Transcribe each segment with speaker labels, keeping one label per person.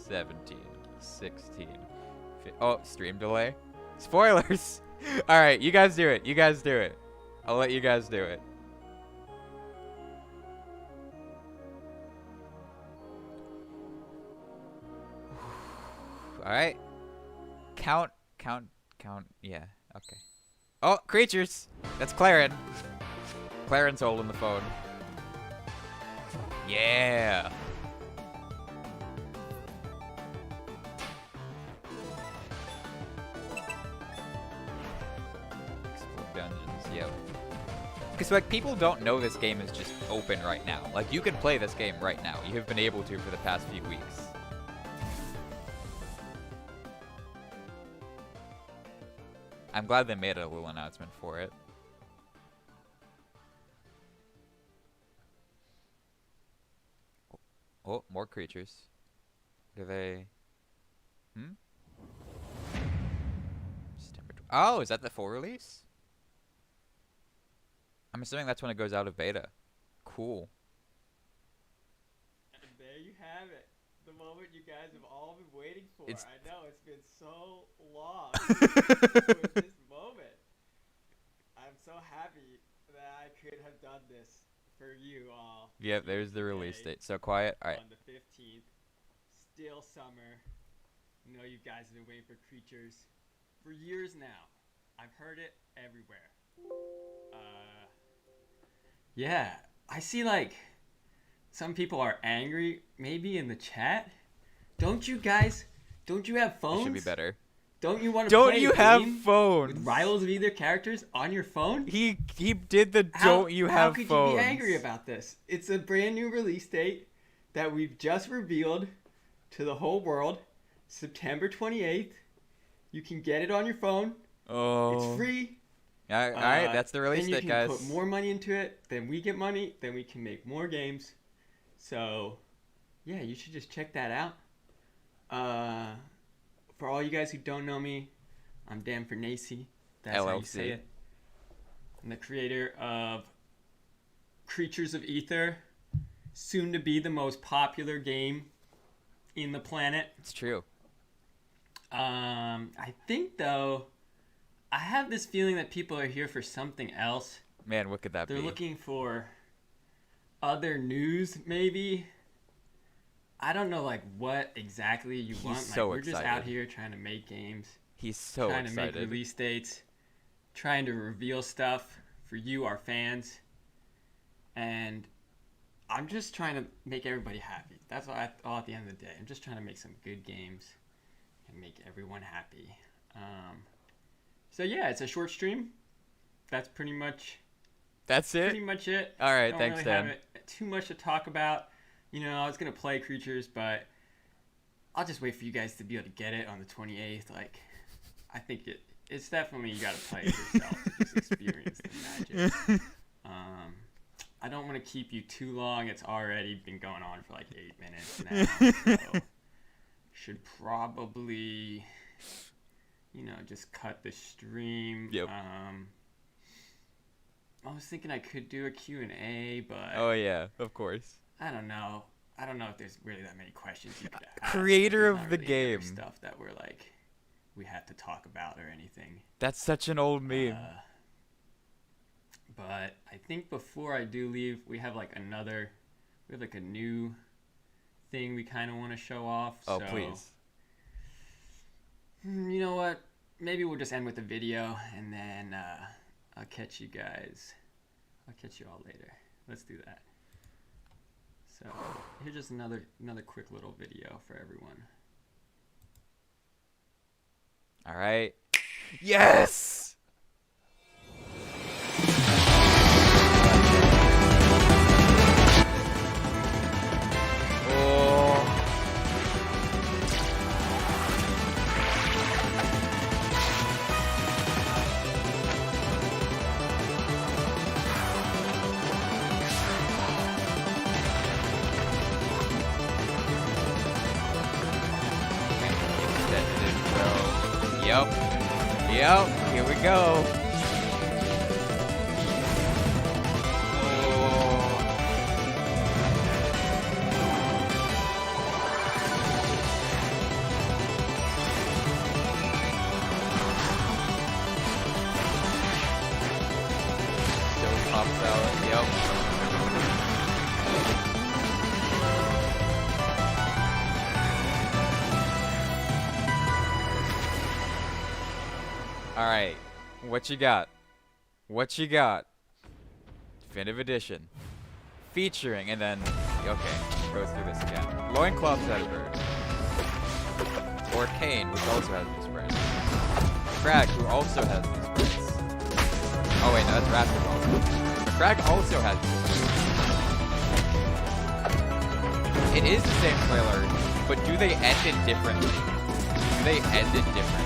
Speaker 1: 17, 16. Oh, stream delay. Spoilers. All right, you guys do it. You guys do it. I'll let you guys do it. All right. Count. Yeah. Okay. Oh, creatures. That's Claren. Claren's holding the phone. Yeah. Explore dungeons. Yep. Because like people don't know this game is just open right now. Like you can play this game right now. You have been able to for the past few weeks. I'm glad they made a little announcement for it. Oh, more creatures. Do they... Oh, is that the full release? I'm assuming that's when it goes out of beta. Cool.
Speaker 2: And there you have it. The moment you guys have all been waiting for. I know, it's been so long for this moment. I'm so happy that I could have done this for you all.
Speaker 1: Yep, there's the release date. So quiet. All right.
Speaker 2: On the 15th. Still summer. I know you guys have been waiting for creatures for years now. I've heard it everywhere. Yeah, I see like some people are angry maybe in the chat. Don't you have phones?
Speaker 1: It should be better.
Speaker 2: Don't you want to play a game?
Speaker 1: Don't you have phones?
Speaker 2: With rivals of either characters on your phone?
Speaker 1: He did the don't you have phones.
Speaker 2: How could you be angry about this? It's a brand new release date that we've just revealed to the whole world. September 28th. You can get it on your phone.
Speaker 1: Oh.
Speaker 2: It's free.
Speaker 1: All right, that's the release date, guys.
Speaker 2: Then you can put more money into it. Then we get money. Then we can make more games. So, yeah, you should just check that out. For all you guys who don't know me, I'm Dan Fernacey. That's
Speaker 1: LLC.
Speaker 2: how you say it. I'm the creator of Creatures of Ether, soon to be the most popular game in the planet.
Speaker 1: It's true.
Speaker 2: I think, though, I have this feeling that people are here for something else.
Speaker 1: Man, what could that be?
Speaker 2: They're looking for other news, maybe. I don't know, like, what exactly you want. Like,
Speaker 1: so
Speaker 2: we're
Speaker 1: excited.
Speaker 2: just out here trying to make games.
Speaker 1: He's so
Speaker 2: trying
Speaker 1: excited.
Speaker 2: to make release dates. Trying to reveal stuff for you, our fans. And I'm just trying to make everybody happy. That's all at the end of the day. I'm just trying to make some good games and make everyone happy. So yeah, it's a short stream. That's pretty much.
Speaker 1: That's it.
Speaker 2: Pretty much it.
Speaker 1: All right,
Speaker 2: Don't
Speaker 1: thanks,
Speaker 2: really
Speaker 1: Dan.
Speaker 2: have too much to talk about. You know, I was gonna play Creatures, but I'll just wait for you guys to be able to get it on the 28th. Like, I think it's definitely you gotta play it yourself to just experience the magic. I don't want to keep you too long. It's already been going on for like 8 minutes now. So should probably, just cut the stream.
Speaker 1: Yep.
Speaker 2: I was thinking I could do a Q&A, but
Speaker 1: Oh yeah, of course.
Speaker 2: I don't know. I don't know if there's really that many questions you could ask.
Speaker 1: Creator
Speaker 2: There's
Speaker 1: of
Speaker 2: not
Speaker 1: the
Speaker 2: really other
Speaker 1: game.
Speaker 2: stuff that we're like we have to talk about or anything.
Speaker 1: That's such an old meme.
Speaker 2: But I think before I do leave, we have like a new thing we kind of want to show off.
Speaker 1: Oh,
Speaker 2: so,
Speaker 1: please.
Speaker 2: You know what? Maybe we'll just end with the video, and then I'll catch you all later. Let's do that. So here's just another quick little video for everyone.
Speaker 1: All right. Yes! Yep, here we go. All right, what you got? What you got? Definitive Edition. Featuring, and then, okay, go through this again. Loincloth Zedbird. Orcane, which also has new sprites. Crag, who also has new sprites. Oh wait, no, that's Rasmus also. Crag also has new sprites. It is the same trailer, but do they end it differently? Do they end it differently?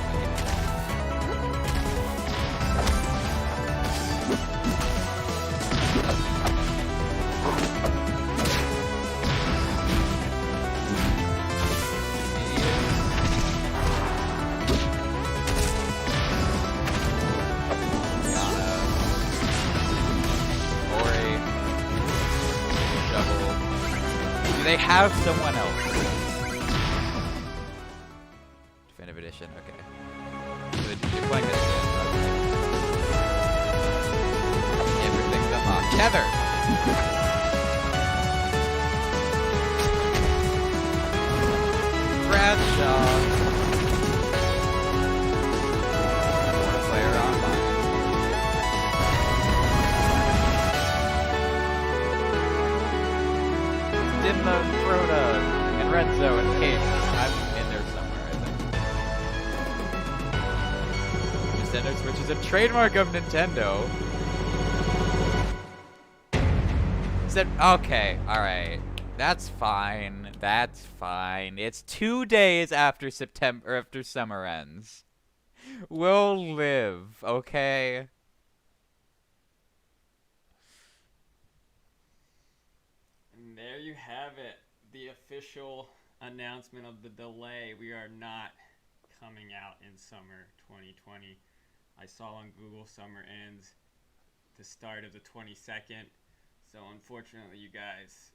Speaker 1: They have someone else. Definitive Edition, okay. So you're playing this game, okay. Everything's unlocked. Tether! Bradshaw. Player online. Dimma, Froda, and Renzo, and Kate. I'm in there somewhere, I think. Nintendo Switch is a trademark of Nintendo. Is that okay? All right, that's fine. That's fine. It's 2 days after summer ends. We'll live, okay?
Speaker 2: There you have it. The official announcement of the delay. We are not coming out in summer 2020. I saw on Google summer ends the start of the 22nd. So unfortunately, you guys,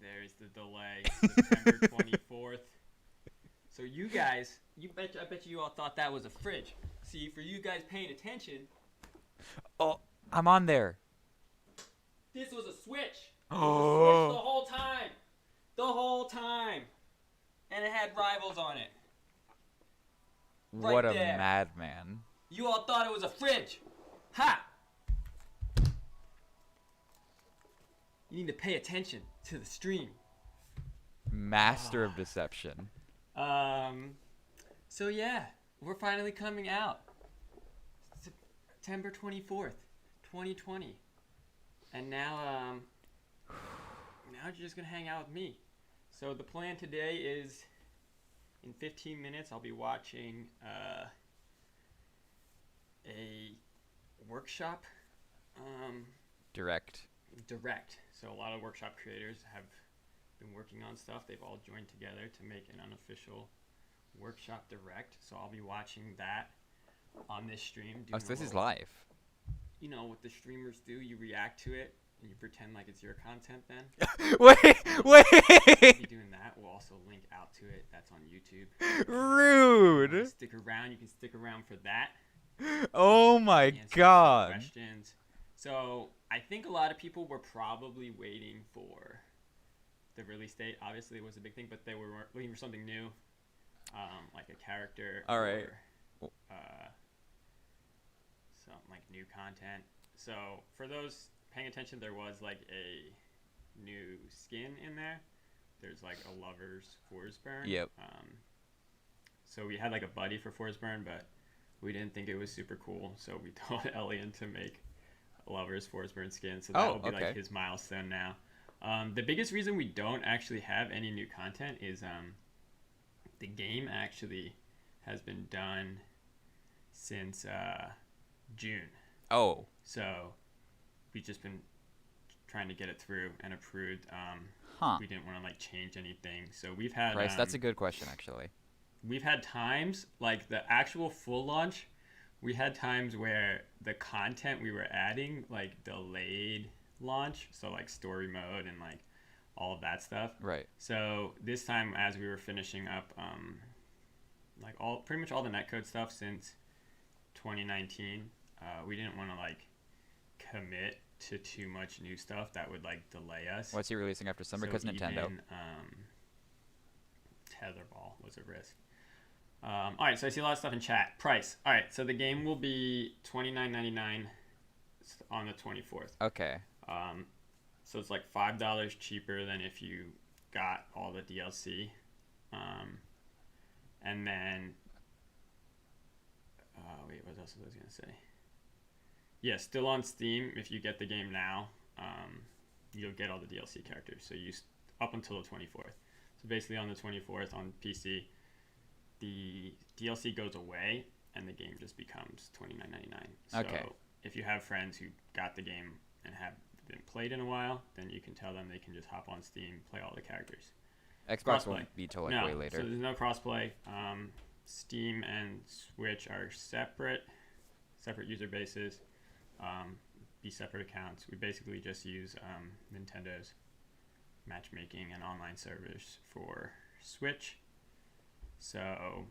Speaker 2: there's the delay. September 24th. So you guys, I bet you all thought that was a fridge. See, for you guys paying attention.
Speaker 1: Oh, I'm on there.
Speaker 2: This was a Switch.
Speaker 1: Oh.
Speaker 2: The whole time. The whole time. And it had Rivals on it. Right
Speaker 1: What a
Speaker 2: there.
Speaker 1: madman.
Speaker 2: You all thought it was a fridge. Ha! You need to pay attention to the stream.
Speaker 1: Master of deception.
Speaker 2: So yeah, we're finally coming out. September 24th, 2020. And now you're just gonna hang out with me. So the plan today is, in 15 minutes, I'll be watching a workshop
Speaker 1: Direct.
Speaker 2: So a lot of workshop creators have been working on stuff. They've all joined together to make an unofficial workshop direct. So I'll be watching that on this stream.
Speaker 1: Oh, so this is live.
Speaker 2: You know what the streamers do? You react to it and you pretend like it's your content then.
Speaker 1: Wait!
Speaker 2: We'll be doing that. We'll also link out to it. That's on YouTube.
Speaker 1: Rude!
Speaker 2: You stick around. You can stick around for that.
Speaker 1: Oh my
Speaker 2: Answer
Speaker 1: god.
Speaker 2: questions. So I think a lot of people were probably waiting for the release date. Obviously, it was a big thing, but they were looking for something new, like a character.
Speaker 1: All right.
Speaker 2: Or, something like new content. So for those paying attention, there was like a new skin in there. There's like a Lover's Forsburn.
Speaker 1: Yep.
Speaker 2: So we had like a buddy for Forsburn, but we didn't think it was super cool. So we told Elian to make a Lover's Forsburn skin. So that will be like his milestone now. The biggest reason we don't actually have any new content is the game actually has been done since June.
Speaker 1: Oh.
Speaker 2: So we've just been trying to get it through and approved. We didn't want to like change anything. So we've had
Speaker 1: Bryce, that's a good question actually.
Speaker 2: We've had times like the actual full launch, we had times where the content we were adding like delayed launch, so like story mode and like all of that stuff.
Speaker 1: Right.
Speaker 2: So this time as we were finishing up like pretty much all the netcode stuff since 2019, we didn't want to like commit to too much new stuff that would like delay us.
Speaker 1: What's he releasing after summer? Because Nintendo.
Speaker 2: Tetherball was a risk. All right, so I see a lot of stuff in chat. Price. All right, so the game will be $29.99 on the 24th.
Speaker 1: Okay.
Speaker 2: So it's like $5 cheaper than if you got all the DLC. And then, wait, what else was I gonna say? Yeah, still on Steam. If you get the game now, you'll get all the DLC characters. So up until the 24th. So basically, on the 24th on PC, the DLC goes away and the game just becomes $29.99. So
Speaker 1: Okay.
Speaker 2: if you have friends who got the game and have been played in a while, then you can tell them they can just hop on Steam, play all the characters.
Speaker 1: Xbox
Speaker 2: Crossplay.
Speaker 1: won't be till like
Speaker 2: No,
Speaker 1: way later.
Speaker 2: so there's no crossplay. Steam and Switch are separate user bases, be separate accounts. We basically just use Nintendo's matchmaking and online servers for Switch. So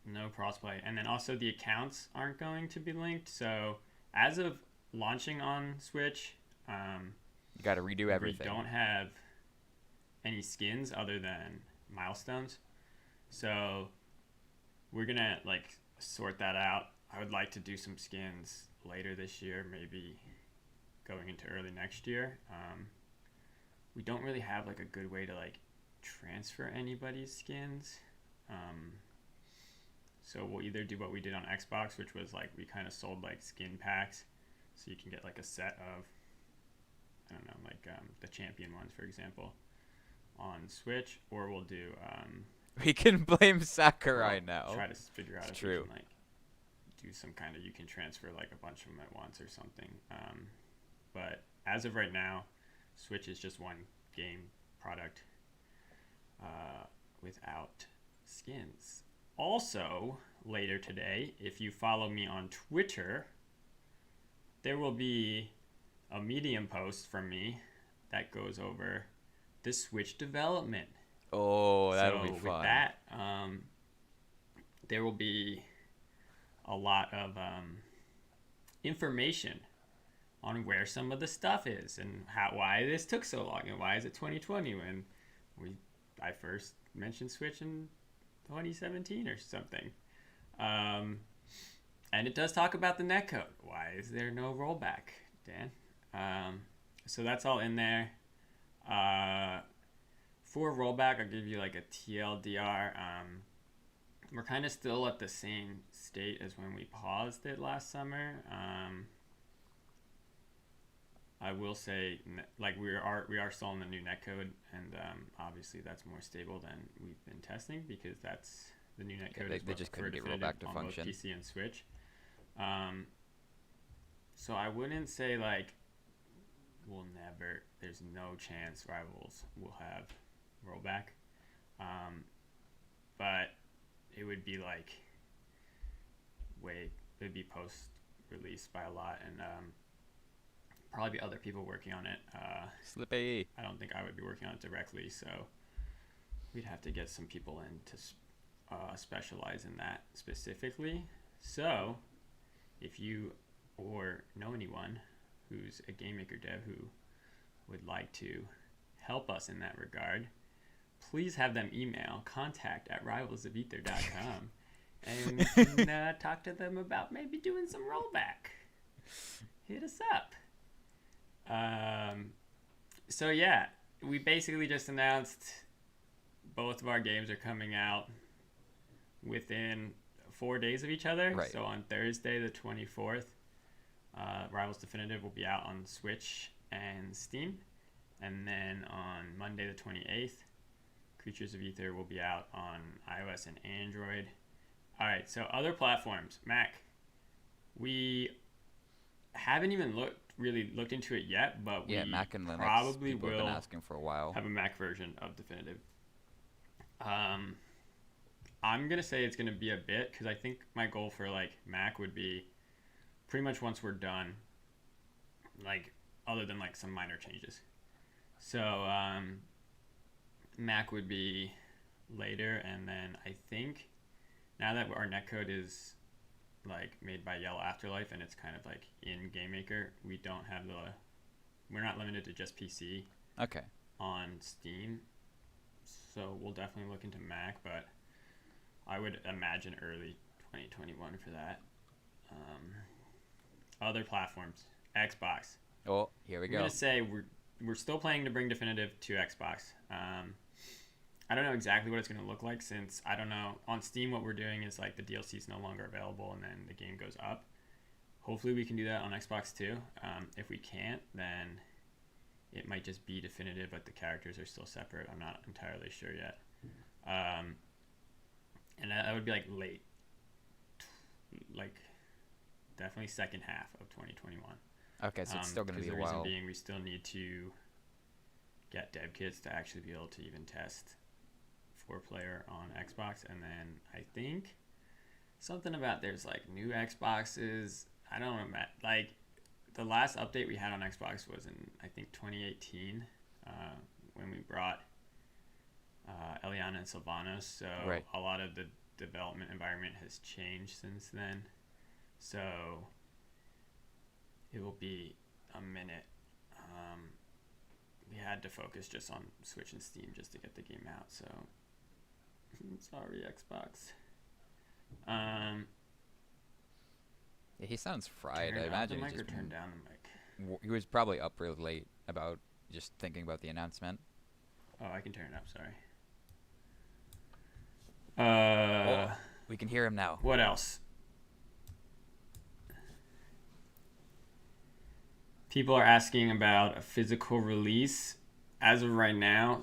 Speaker 2: no crossplay. And then also the accounts aren't going to be linked. So as of launching on Switch,
Speaker 1: You got to redo everything.
Speaker 2: we don't have any skins other than milestones. So we're going to like sort that out. I would like to do some skins later this year, maybe going into early next year. We don't really have like a good way to like transfer anybody's skins. So we'll either do what we did on Xbox, which was like we kind of sold like skin packs, so you can get like a set of, I don't know, like the champion ones, for example, on Switch, or we'll do
Speaker 1: We can blame Sakurai
Speaker 2: we'll
Speaker 1: now.
Speaker 2: try to figure out
Speaker 1: It's
Speaker 2: if we
Speaker 1: true.
Speaker 2: can like do some kind of, you can transfer like a bunch of them at once or something. But as of right now, Switch is just one game product without skins. Also, later today, if you follow me on Twitter, there will be a Medium post from me that goes over the Switch development.
Speaker 1: Oh, that'll
Speaker 2: So
Speaker 1: be
Speaker 2: with
Speaker 1: fun.
Speaker 2: that, there will be a lot of information on where some of the stuff is and why this took so long and why is it 2020 when I first mentioned Switch in 2017 or something. And it does talk about the netcode. Why is there no rollback, Dan? So that's all in there. For rollback, I'll give you like a TLDR. We're kind of still at the same state as when we paused it last summer. I will say, like we are still in the new netcode, and obviously that's more stable than we've been testing because that's the new netcode.
Speaker 1: They just couldn't get rollback to
Speaker 2: on
Speaker 1: function.
Speaker 2: both PC and Switch. So I wouldn't say like there's no chance Rivals will have rollback, but it would be like it'd be post release by a lot, and probably be other people working on it.
Speaker 1: Slippy.
Speaker 2: I don't think I would be working on it directly, so we'd have to get some people in to specialize in that specifically. So if you or know anyone who's a Game Maker dev who would like to help us in that regard, please have them email contact@rivalsofether.com and we can talk to them about maybe doing some rollback. Hit us up. So yeah, we basically just announced both of our games are coming out within 4 days of each other.
Speaker 1: Right.
Speaker 2: So on Thursday the 24th, Rivals Definitive will be out on Switch and Steam. And then on Monday the 28th, Creatures of Ether will be out on iOS and Android. All right, so other platforms. Mac, we haven't even really looked into it yet, but we
Speaker 1: Mac and Linux.
Speaker 2: probably
Speaker 1: People have
Speaker 2: will
Speaker 1: been asking for a while.
Speaker 2: have a Mac version of Definitive. I'm gonna say it's gonna be a bit because I think my goal for like Mac would be pretty much once we're done, like other than like some minor changes. So Mac would be later, and then I think now that our netcode is like made by Yellow Afterlife and it's kind of like in Game Maker, we're not limited to just PC
Speaker 1: Okay.
Speaker 2: on Steam, so we'll definitely look into Mac, but I would imagine early 2021 for that. Other platforms, Xbox.
Speaker 1: Oh, here we
Speaker 2: I'm
Speaker 1: go.
Speaker 2: gonna say we're still planning to bring Definitive to Xbox. I don't know exactly what it's gonna look like, since I don't know on Steam what we're doing is like the DLC is no longer available and then the game goes up. Hopefully we can do that on Xbox too. If we can't, then it might just be Definitive, but the characters are still separate. I'm not entirely sure yet. And that would be like late, like definitely second half of 2021.
Speaker 1: Okay, so it's still going to be a
Speaker 2: The reason
Speaker 1: while.
Speaker 2: being, we still need to get dev kits to actually be able to even test 4-player on Xbox, and then I think something about there's like new Xboxes. I don't know, like the last update we had on Xbox was in I think 2018 when we brought Eliana and Sylvanos. So
Speaker 1: Right.
Speaker 2: a lot of the development environment has changed since then. So it will be a minute. We had to focus just on Switch and Steam just to get the game out. So sorry, Xbox.
Speaker 1: Yeah, he sounds fried.
Speaker 2: Turn
Speaker 1: I
Speaker 2: up
Speaker 1: imagine
Speaker 2: the
Speaker 1: he's
Speaker 2: mic or
Speaker 1: just
Speaker 2: turn down the mic.
Speaker 1: he was probably up real late about just thinking about the announcement.
Speaker 2: Oh, I can turn it up. Sorry.
Speaker 1: We can hear him now.
Speaker 2: What else? People are asking about a physical release. As of right now,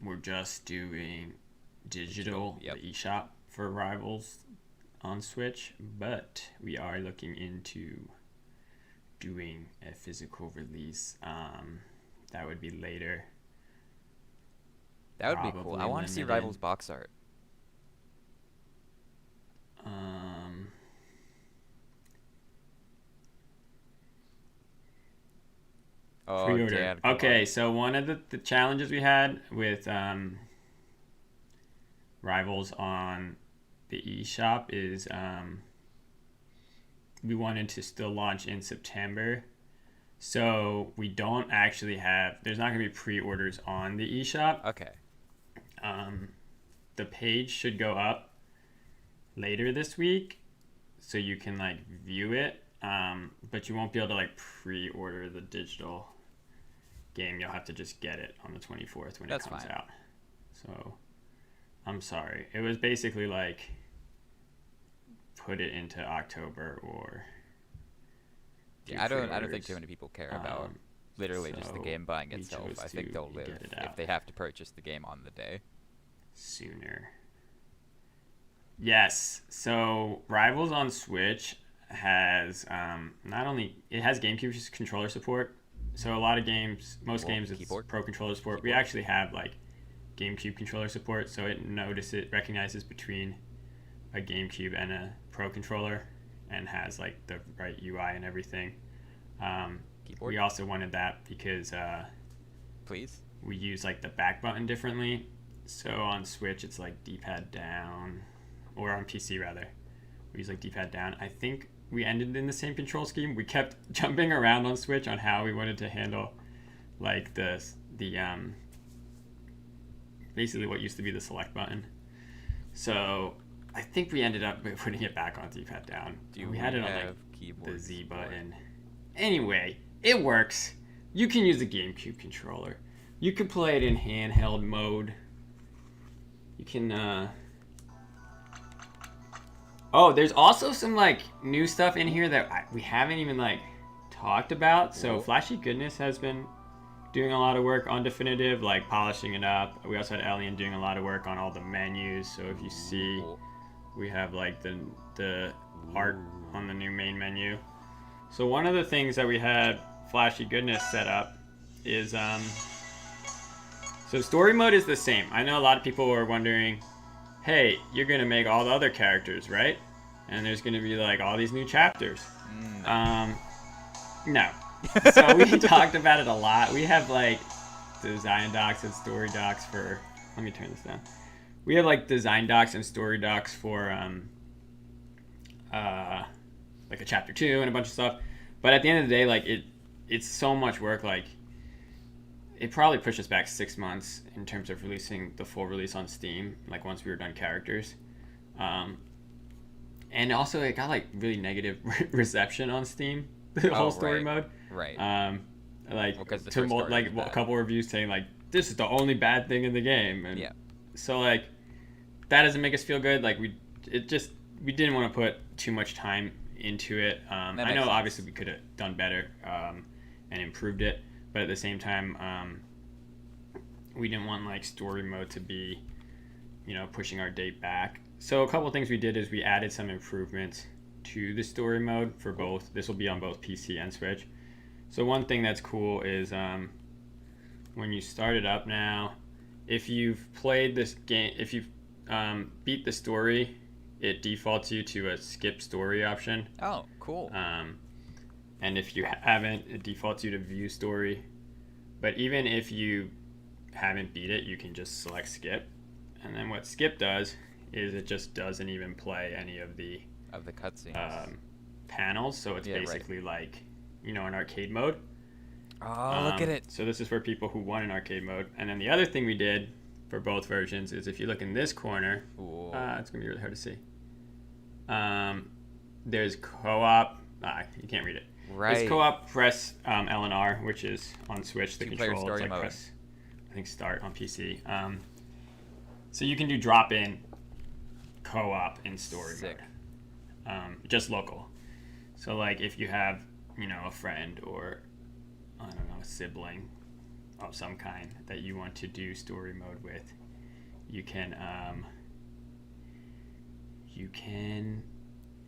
Speaker 2: we're just doing digital,
Speaker 1: Yep.
Speaker 2: the eShop for Rivals on Switch, but we are looking into doing a physical release. That would be later.
Speaker 1: That would be cool. I
Speaker 2: Probably
Speaker 1: want to see
Speaker 2: limited.
Speaker 1: Rivals box art. Oh,
Speaker 2: Pre-order.
Speaker 1: Dan, come
Speaker 2: Okay,
Speaker 1: on.
Speaker 2: so one of the challenges we had with Rivals on the eShop is we wanted to still launch in September. So we don't actually have, there's not going to be pre-orders on the eShop.
Speaker 1: Okay.
Speaker 2: The page should go up later this week so you can like view it, but you won't be able to like pre-order the digital game. You'll have to just get it on the 24th when
Speaker 1: That's
Speaker 2: it comes
Speaker 1: fine.
Speaker 2: out. So I'm sorry, it was basically like put it into October or do
Speaker 1: Yeah, I don't think
Speaker 2: pre-orders.
Speaker 1: too many people care about literally just the
Speaker 2: so
Speaker 1: game buying
Speaker 2: we
Speaker 1: itself.
Speaker 2: chose
Speaker 1: I think
Speaker 2: to
Speaker 1: they'll live
Speaker 2: get it
Speaker 1: if
Speaker 2: out
Speaker 1: they have to purchase the game on the day.
Speaker 2: sooner. Yes, so Rivals on Switch has not only it has GameCube controller support. So a lot of games, most
Speaker 1: Well,
Speaker 2: games, it's
Speaker 1: keyboard?
Speaker 2: Pro controller support. We
Speaker 1: Keyboard.
Speaker 2: actually have like GameCube controller support, so it recognizes between a GameCube and a Pro controller, and has like the right UI and everything.
Speaker 1: Keyboard,
Speaker 2: We also wanted that because
Speaker 1: please.
Speaker 2: we use like the back button differently. So on Switch, it's like D-pad down, or on PC rather, we use like D-pad down. I think we ended in the same control scheme. We kept jumping around on Switch on how we wanted to handle like the basically what used to be the select button. So I think we ended up putting it back on D-pad down. We had it on like
Speaker 1: keyboard
Speaker 2: the Z
Speaker 1: support?
Speaker 2: button. Anyway, it works. You can use the GameCube controller. You can play it in handheld mode. You can Oh, there's also some like new stuff in here that we haven't even like talked about. So
Speaker 1: Whoa.
Speaker 2: Flashy Goodness has been doing a lot of work on Definitive, like polishing it up. We also had Alien doing a lot of work on all the menus. So if you see,
Speaker 1: Cool.
Speaker 2: we have like the art on the new main menu. So one of the things that we had Flashy Goodness set up is so story mode is the same. I know a lot of people were wondering, hey, you're gonna make all the other characters, right? And there's gonna be like all these new chapters. No. So we talked about it a lot. We have like design docs and story docs for. Let me turn this down. We have like design docs and story docs for like a chapter 2 and a bunch of stuff. But at the end of the day, like it's so much work. Like it probably pushed us back 6 months in terms of releasing the full release on Steam, like once we were done characters. And also it got like really negative reception on Steam, the whole story mode.
Speaker 1: Right.
Speaker 2: Like
Speaker 1: Well, 'cause the
Speaker 2: to
Speaker 1: first story
Speaker 2: like
Speaker 1: was
Speaker 2: a
Speaker 1: bad.
Speaker 2: couple reviews saying like this is the only bad thing in the game, and
Speaker 1: Yeah.
Speaker 2: so like that doesn't make us feel good. Like we didn't want to put too much time into it. I
Speaker 1: makes
Speaker 2: know
Speaker 1: sense.
Speaker 2: obviously we could have done better and improved it, but at the same time, we didn't want like story mode to be, pushing our date back. So a couple of things we did is we added some improvements to the story mode for both. This will be on both PC and Switch. So one thing that's cool is when you start it up now, if you've played this game, if you've beat the story, it defaults you to a skip story option.
Speaker 1: Oh, cool.
Speaker 2: And if you haven't, it defaults you to view story. But even if you haven't beat it, you can just select skip. And then what skip does is it just doesn't even play any of the
Speaker 1: cutscenes.
Speaker 2: panels. So it's basically like, an arcade mode.
Speaker 1: Oh, look at it.
Speaker 2: So this is for people who want an arcade mode. And then the other thing we did for both versions is if you look in this corner, it's going to be really hard to see. There's co-op. You can't read it.
Speaker 1: Right.
Speaker 2: It's co-op, press L and R, which is on Switch, the
Speaker 1: Two-player
Speaker 2: control.
Speaker 1: story
Speaker 2: It's like
Speaker 1: mode.
Speaker 2: press, I think, start on PC. So you can do drop-in co-op in story
Speaker 1: Sick.
Speaker 2: mode. Just local. So like if you have, a friend or, I don't know, a sibling of some kind that you want to do story mode with, you can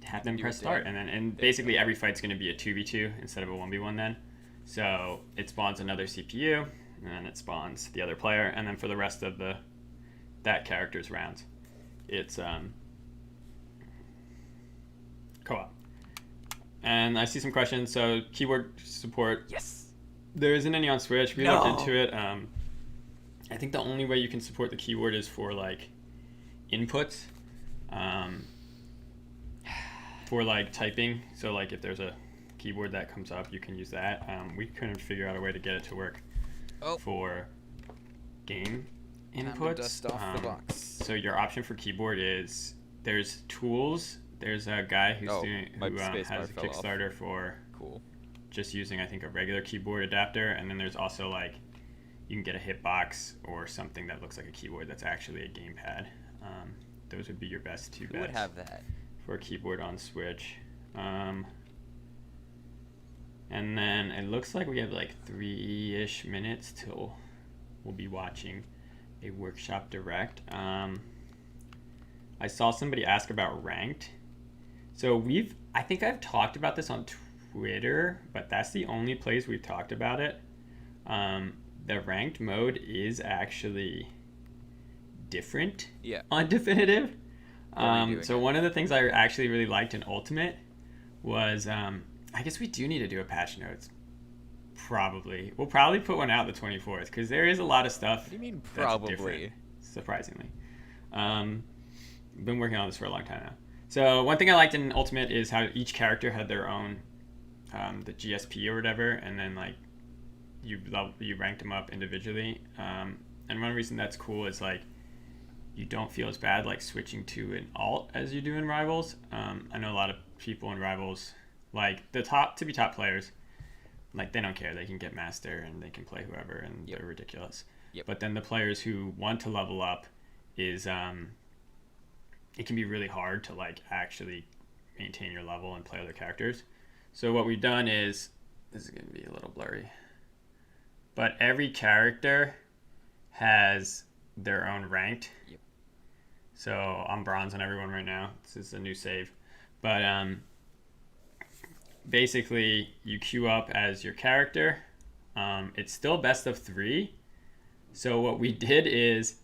Speaker 2: have them
Speaker 1: do
Speaker 2: press
Speaker 1: it
Speaker 2: start,
Speaker 1: there.
Speaker 2: and basically every fight's going to be a 2v2 instead of a 1v1 then. So it spawns another CPU, and then it spawns the other player, and then for the rest of that character's rounds, it's co-op. And I see some questions. So keyboard support.
Speaker 1: Yes.
Speaker 2: There isn't any on Switch. We looked
Speaker 1: No.
Speaker 2: into it. I think the only way you can support the keyboard is for like inputs, for like typing. So like if there's a keyboard that comes up, you can use that. We couldn't figure out a way to get it to work for game
Speaker 1: Time to
Speaker 2: inputs.
Speaker 1: dust off the box.
Speaker 2: So your option for keyboard is there's tools. There's a guy who
Speaker 1: my
Speaker 2: has
Speaker 1: space bar
Speaker 2: a
Speaker 1: fell off.
Speaker 2: Kickstarter for
Speaker 1: Cool.
Speaker 2: just using, I think, a regular keyboard adapter, and then there's also like you can get a hitbox or something that looks like a keyboard that's actually a gamepad. Those would be your best two
Speaker 1: Who would
Speaker 2: bets
Speaker 1: have that?
Speaker 2: for a keyboard on Switch. And then it looks like we have like 3-ish minutes till we'll be watching a workshop direct. I saw somebody ask about ranked. So I think I've talked about this on Twitter, but that's the only place we've talked about it. The ranked mode is actually different on Definitive. So one of the things I actually really liked in Ultimate was, I guess we do need to do a patch notes. Probably. We'll probably put one out the 24th because there is a lot of stuff.
Speaker 1: What do you mean
Speaker 2: that's
Speaker 1: probably?
Speaker 2: different, surprisingly. Been working on this for a long time now. So one thing I liked in Ultimate is how each character had their own, the GSP or whatever, and then like you ranked them up individually. And one reason that's cool is like you don't feel as bad like switching to an alt as you do in Rivals. I know a lot of people in Rivals, like the top players, like they don't care. They can get master and they can play whoever, and they're ridiculous. But then the players who want to level up is it can be really hard to like actually maintain your level and play other characters. So what we've done is, this is going to be a little blurry, but every character has their own ranked. So I'm bronze on everyone right now. This is a new save. But basically you queue up as your character. It's still best of 3. So what we did is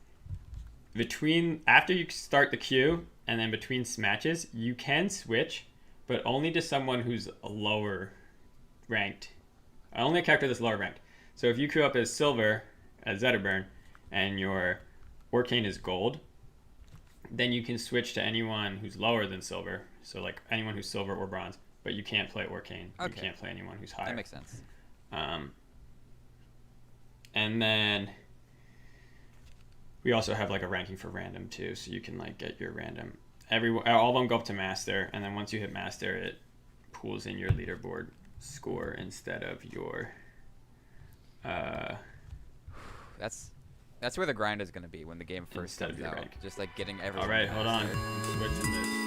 Speaker 2: after you start the queue and then between matches, you can switch, but only to someone who's lower ranked. Only a character that's lower ranked. So if you queue up as silver, as Zetterburn, and your Orcane is gold, then you can switch to anyone who's lower than silver. So like anyone who's silver or bronze, but you can't play Orcane. You can't play anyone who's higher.
Speaker 1: That makes sense.
Speaker 2: And then we also have like a ranking for random too, so you can like get your random. All of them go up to master, and then once you hit master, it pulls in your leaderboard score instead of your.
Speaker 1: That's where the grind is gonna be when the game first
Speaker 2: Instead of
Speaker 1: comes
Speaker 2: your
Speaker 1: out.
Speaker 2: rank.
Speaker 1: Just like getting everything.
Speaker 2: All right,
Speaker 1: to
Speaker 2: hold on.
Speaker 1: master.
Speaker 2: I'm switching this.